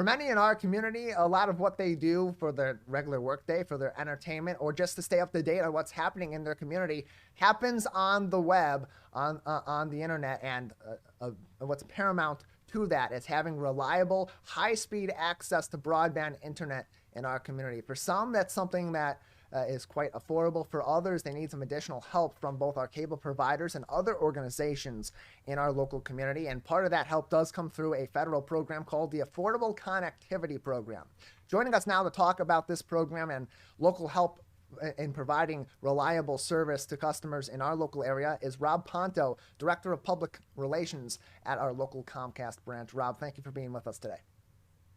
For many in our community, a lot of what they do for their regular workday, for their entertainment, or just to stay up to date on what's happening in their community happens on the web, on the internet. And what's paramount to that is having reliable, high-speed access to broadband internet in our community. For some, that's something that is quite affordable. For others, they need some additional help from both our cable providers and other organizations in our local community. And part of that help does come through a federal program called the Affordable Connectivity Program. Joining us now to talk about this program and local help in providing reliable service to customers in our local area is Rob Ponto, Director of Public Relations at our local Comcast branch. Rob, thank you for being with us today.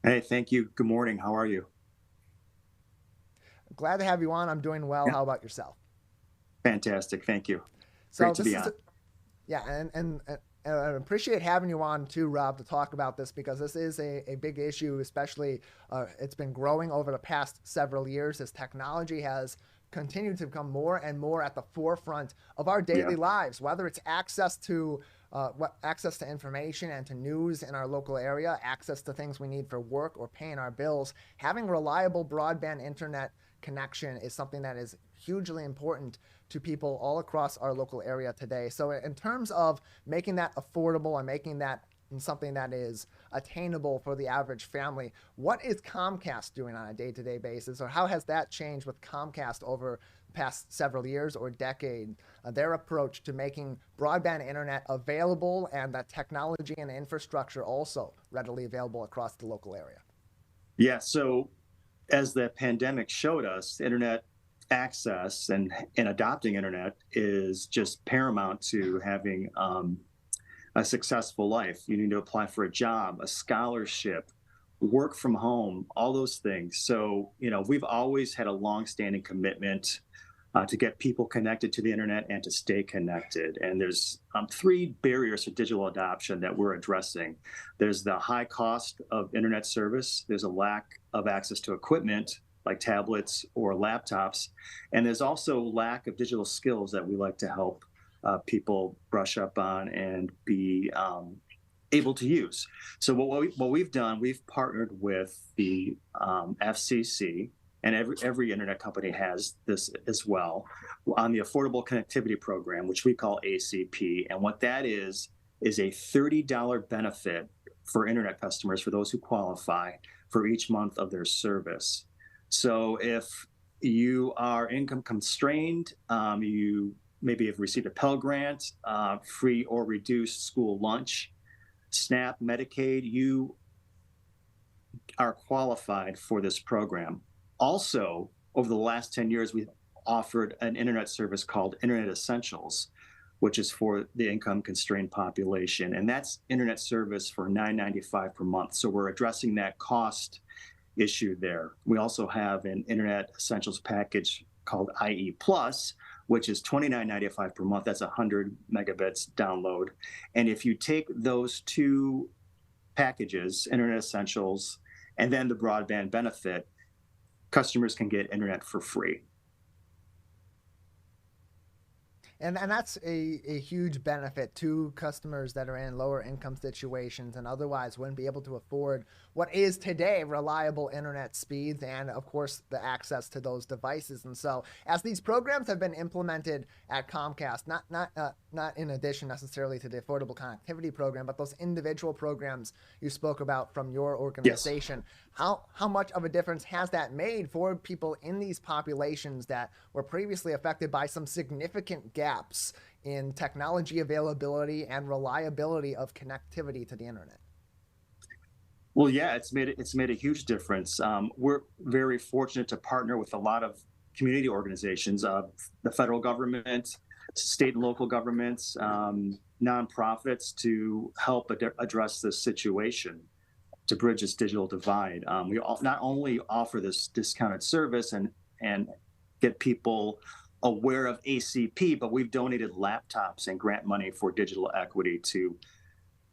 Hey, thank you. Good morning. How are you? Glad to have you on. I'm doing well. Yeah, How about yourself? fantastic. Thank you. So Great to this be is, on. yeah, and I appreciate having you on too, Rob, to talk about this because this is a big issue, especially it's been growing over the past several years as technology has continued to become more and more at the forefront of our Yeah. daily lives, whether it's access to access to information and to news in our local area, access to things we need for work or paying our bills. Having reliable broadband internet connection is something that is hugely important to people all across our local area today. So in terms of making that affordable and making that something that is attainable for the average family, what is Comcast doing on a day-to-day basis, or how has that changed with Comcast over the past several years or decade, their approach to making broadband internet available and that technology and infrastructure also readily available across the local area? Yeah. So as the pandemic showed us, internet access and adopting internet is just paramount to having a successful life. You need to apply for a job, a scholarship, work from home, all those things. So, we've always had a longstanding commitment to get people connected to the internet and to stay connected. And there's three barriers to digital adoption that we're addressing. There's the high cost of internet service. There's a lack of access to equipment like tablets or laptops. And there's also lack of digital skills that we like to help people brush up on and be able to use. So what we've done, we've partnered with the FCC, and every internet company has this as well, on the Affordable Connectivity Program, which we call ACP. And what that is a $30 benefit for internet customers, for those who qualify, for each month of their service. So if you are income constrained, you maybe have received a Pell Grant, free or reduced school lunch, SNAP, Medicaid, you are qualified for this program. Also, over the last 10 years, we've offered an internet service called Internet Essentials, which is for the income constrained population. And that's internet service for $9.95 per month. So we're addressing that cost issue there. We also have an Internet Essentials package called IE Plus, which is $29.95 per month. That's 100 megabits download. And if you take those two packages, Internet Essentials and then the broadband benefit, customers can get internet for free. And that's a huge benefit to customers that are in lower income situations and otherwise wouldn't be able to afford what is today reliable internet speeds and, of course, the access to those devices. And so as these programs have been implemented at Comcast, not in addition necessarily to the Affordable Connectivity Program, but those individual programs you spoke about from your organization, Yes. how much of a difference has that made for people in these populations that were previously affected by some significant gaps in technology availability and reliability of connectivity to the internet? Well, yeah, it's made a huge difference. We're very fortunate to partner with a lot of community organizations, the federal government, state and local governments, nonprofits, to help address this situation, to bridge this digital divide. We not only offer this discounted service and get people aware of ACP, but we've donated laptops and grant money for digital equity to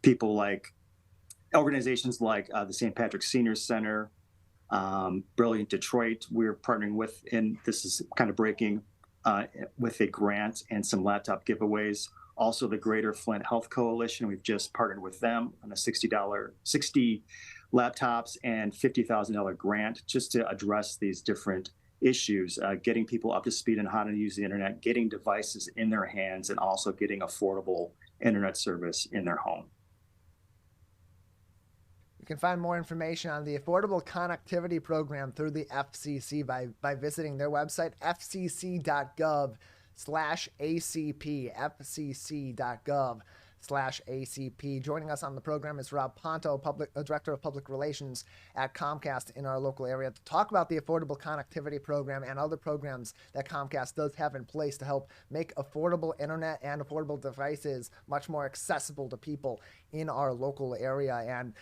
people like organizations like the St. Patrick Senior Center, Brilliant Detroit. We're partnering with, and this is kind of breaking with a grant and some laptop giveaways. Also, the Greater Flint Health Coalition, we've just partnered with them on a $60 laptops and $50,000 grant just to address these different issues, getting people up to speed on how to use the internet, getting devices in their hands, and also getting affordable internet service in their home. You can find more information on the Affordable Connectivity Program through the FCC by visiting their website, fcc.gov/ACP, fcc.gov/ACP. Joining us on the program is Rob Ponto, Director of Public Relations at Comcast in our local area, to talk about the Affordable Connectivity Program and other programs that Comcast does have in place to help make affordable internet and affordable devices much more accessible to people in our local area. And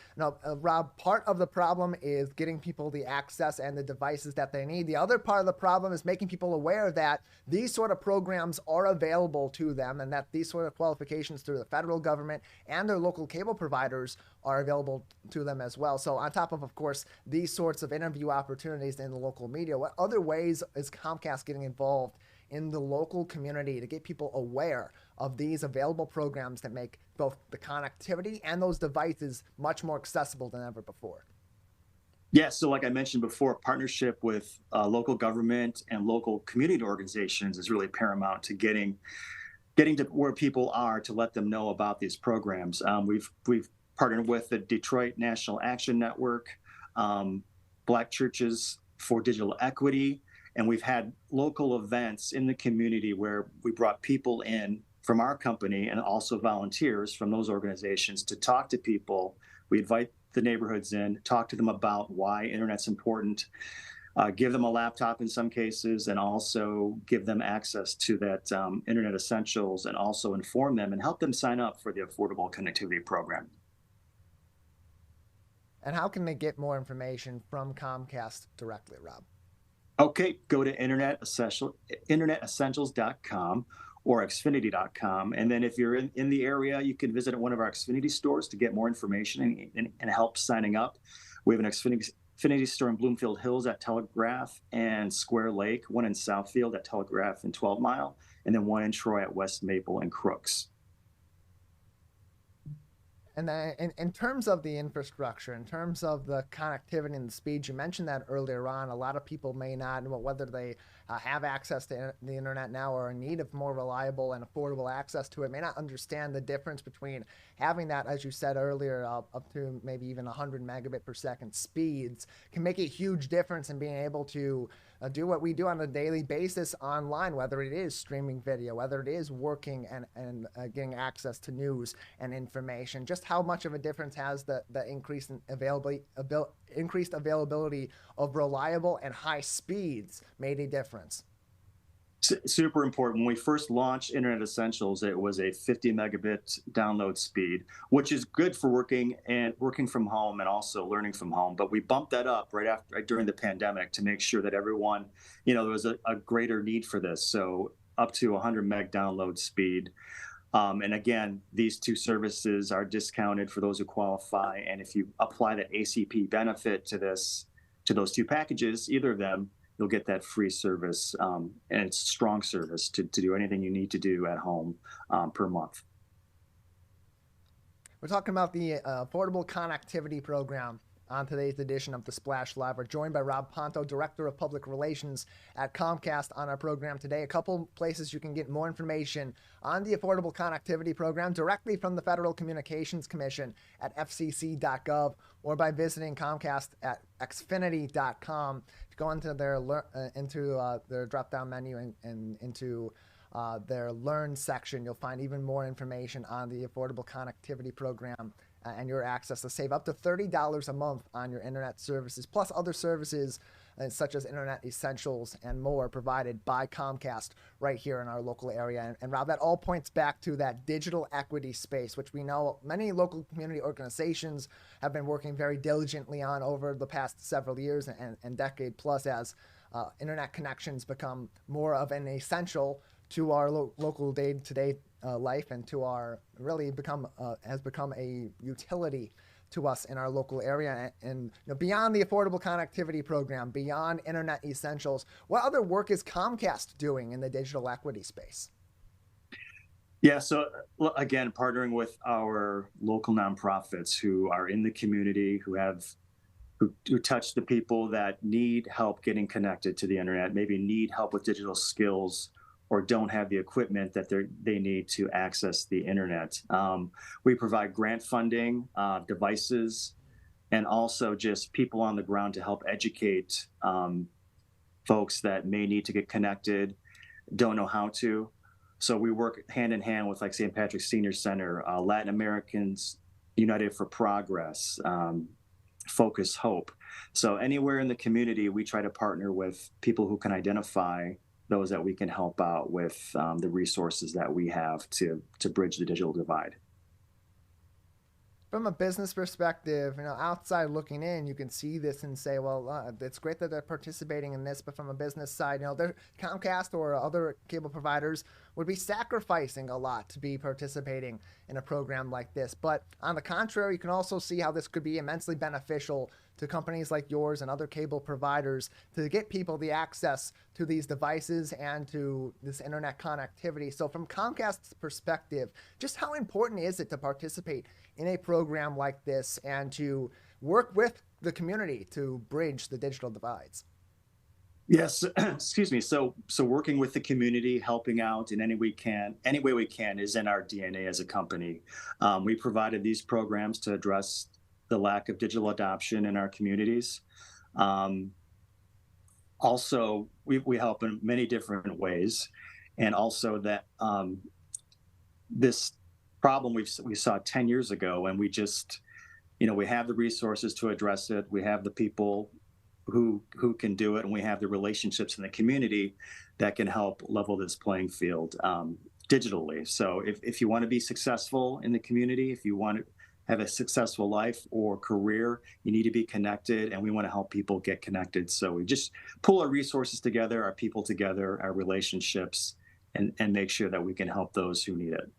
Rob, part of the problem is getting people the access and the devices that they need. The other part of the problem is making people aware that these sort of programs are available to them and that these sort of qualifications through the federal government and their local cable providers are available to them as well. So on top of course, these sorts of interview opportunities in the local media, what other ways is Comcast getting involved in the local community to get people aware of these available programs that make both the connectivity and those devices much more accessible than ever before? Yeah, so like I mentioned before, partnership with local government and local community organizations is really paramount to getting to where people are to let them know about these programs. We've partnered with the Detroit National Action Network, Black Churches for Digital Equity, and we've had local events in the community where we brought people in from our company and also volunteers from those organizations to talk to people. We invite the neighborhoods in, talk to them about why internet's important, give them a laptop in some cases, and also give them access to that Internet Essentials, and also inform them and help them sign up for the Affordable Connectivity Program. And how can they get more information from Comcast directly, Rob? Okay, go to internetessentials.com or xfinity.com. And then if you're in the area, you can visit one of our Xfinity stores to get more information and help signing up. We have an Xfinity store in Bloomfield Hills at Telegraph and Square Lake, one in Southfield at Telegraph and 12 Mile, and then one in Troy at West Maple and Crooks. And in terms of the infrastructure, in terms of the connectivity and the speed, you mentioned that earlier on. A lot of people may not know whether they have access to the internet now or in need of more reliable and affordable access to it, may not understand the difference between having that, as you said earlier, up to maybe even 100 megabit per second speeds can make a huge difference in being able to do what we do on a daily basis online, whether it is streaming video, whether it is working and getting access to news and information. Just how much of a difference has the increased availability of reliable and high speeds made a difference? Super important. When we first launched Internet Essentials, it was a 50 megabit download speed, which is good for working from home and also learning from home. But we bumped that up right during the pandemic to make sure that everyone, there was a greater need for this. So up to 100 meg download speed. And again, these two services are discounted for those who qualify. And if you apply that ACP benefit to those two packages, either of them, you'll get that free service, and it's strong service to do anything you need to do at home per month. We're talking about the Affordable Connectivity Program on today's edition of The Splash Live. We're joined by Rob Ponto, Director of Public Relations at Comcast, on our program today. A couple places you can get more information on the Affordable Connectivity Program directly from the Federal Communications Commission at fcc.gov or by visiting Comcast at xfinity.com. If you go into their drop-down menu and into their Learn section, you'll find even more information on the Affordable Connectivity Program and your access to save up to $30 a month on your internet services, plus other services such as Internet Essentials and more provided by Comcast right here in our local area. And Rob, that all points back to that digital equity space, which we know many local community organizations have been working very diligently on over the past several years and decade plus, as internet connections become more of an essential to our local day-to-day life, and to our has become a utility to us in our local area. And beyond the Affordable Connectivity Program, beyond Internet Essentials, what other work is Comcast doing in the digital equity space? Yeah, so again, partnering with our local nonprofits who are in the community, who have who touch the people that need help getting connected to the internet, maybe need help with digital skills, or don't have the equipment that they need to access the internet. We provide grant funding, devices, and also just people on the ground to help educate folks that may need to get connected, don't know how to. So we work hand in hand with like St. Patrick's Senior Center, Latin Americans United for Progress, Focus Hope. So anywhere in the community, we try to partner with people who can identify those that we can help out with the resources that we have to bridge the digital divide. From a business perspective, outside looking in, you can see this and say, well, it's great that they're participating in this, but from a business side, Comcast or other cable providers would be sacrificing a lot to be participating in a program like this. But on the contrary, you can also see how this could be immensely beneficial to companies like yours and other cable providers to get people the access to these devices and to this internet connectivity. So from Comcast's perspective, just how important is it to participate in a program like this and to work with the community to bridge the digital divides? Yes, excuse me. So working with the community, helping out in any way we can is in our DNA as a company. We provided these programs to address the lack of digital adoption in our communities. Also, we help in many different ways, and also that this problem we saw 10 years ago, and we just, we have the resources to address it. We have the people who can do it, and we have the relationships in the community that can help level this playing field digitally. So if you want to be successful in the community, if you want to have a successful life or career, you need to be connected, and we want to help people get connected. So we just pull our resources together, our people together, our relationships, and make sure that we can help those who need it.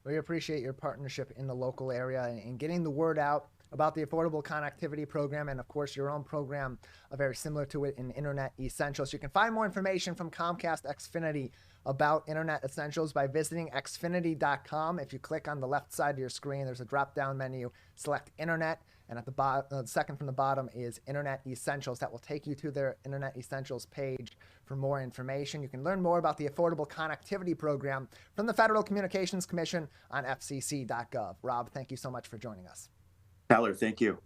We appreciate your partnership in the local area and getting the word out about the Affordable Connectivity Program, and of course your own program, very similar to it in Internet Essentials. You can find more information from Comcast Xfinity about Internet Essentials by visiting xfinity.com. If you click on the left side of your screen, there's a drop-down menu, select Internet, and at the second from the bottom is Internet Essentials. That will take you to their Internet Essentials page for more information. You can learn more about the Affordable Connectivity Program from the Federal Communications Commission on fcc.gov. Rob, thank you so much for joining us. Tyler, thank you.